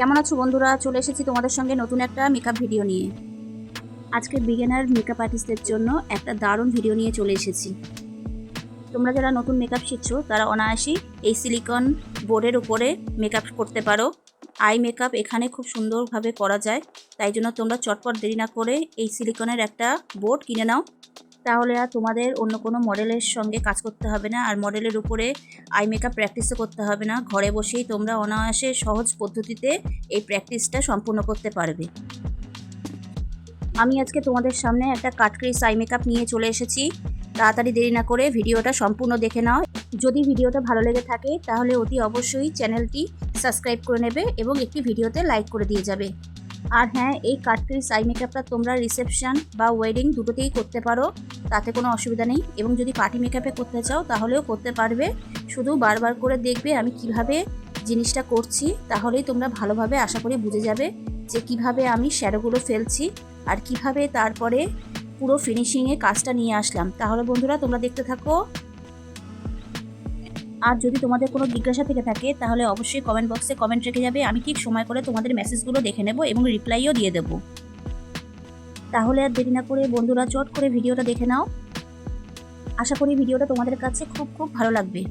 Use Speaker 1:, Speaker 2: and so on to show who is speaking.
Speaker 1: কেমন আছো বন্ধুরা? চলে এসেছি তোমাদের সঙ্গে নতুন একটা মেকআপ ভিডিও নিয়ে। আজকে বিগিনার মেকআপ আর্টিস্টদের জন্য একটা দারুণ ভিডিও নিয়ে চলে এসেছি। তোমরা যারা নতুন মেকআপ শিখছো তারা অনায়াসেই এই সিলিকন বোর্ডের উপরে মেকআপ করতে পারো। আই মেকআপ এখানে খুব সুন্দরভাবে করা যায়, তাই জন্য তোমরা চটপট দেরি না করে এই সিলিকনের একটা বোর্ড কিনে নাও। তাহলে আর তোমাদের অন্য কোনো মডেলের সঙ্গে কাজ করতে হবে না, আর মডেলের উপরে আই মেকআপ প্র্যাকটিসও করতে হবে না। ঘরে বসেই তোমরা অনায়াসে সহজ পদ্ধতিতে এই প্র্যাকটিসটা সম্পূর্ণ করতে পারবে। আমি আজকে তোমাদের সামনে একটা কাটক্রিস আই মেকআপ নিয়ে চলে এসেছি। তাড়াতাড়ি দেরি না করে ভিডিওটা সম্পূর্ণ দেখে নাও। যদি ভিডিওটা ভালো লেগে থাকে তাহলে অতি অবশ্যই চ্যানেলটি সাবস্ক্রাইব করে নেবে এবং একটি ভিডিওতে লাইক করে দিয়ে যাবে। আর হ্যাঁ, এই কাটক্রিস আই মেকআপটা তোমরা রিসেপশন বা ওয়েডিং দুটোতেই করতে পারো, তাতে কোনো অসুবিধা নেই। এবং যদি পার্টি মেকআপে করতে চাও তাহলেও করতে পারবে। শুধু বারবার করে দেখবে আমি কিভাবে জিনিসটা করছি, তাহলেই তোমরা ভালোভাবে আশা করি বুঝে যাবে যে কিভাবে আমি শ্যাডোগুলো ফেলছি আর কিভাবে তারপরে পুরো ফিনিশিংয়ে কাজটা নিয়ে আসলাম। তাহলে বন্ধুরা তোমরা দেখতে থাকো। আর যদি তোমাদের কোনো জিজ্ঞাসা থেকে থাকে তাহলে অবশ্যই কমেন্ট বক্সে কমেন্ট রেখে যাবে। আমি ঠিক সময় করে তোমাদের মেসেজগুলো দেখে নেব এবং রিপ্লাইও দিয়ে দেব। তাহলে আর দেরি না করে বন্ধুরা চট করে ভিডিওটা দেখে নাও। আশা করি ভিডিওটা তোমাদের কাছে খুব ভালো লাগবে।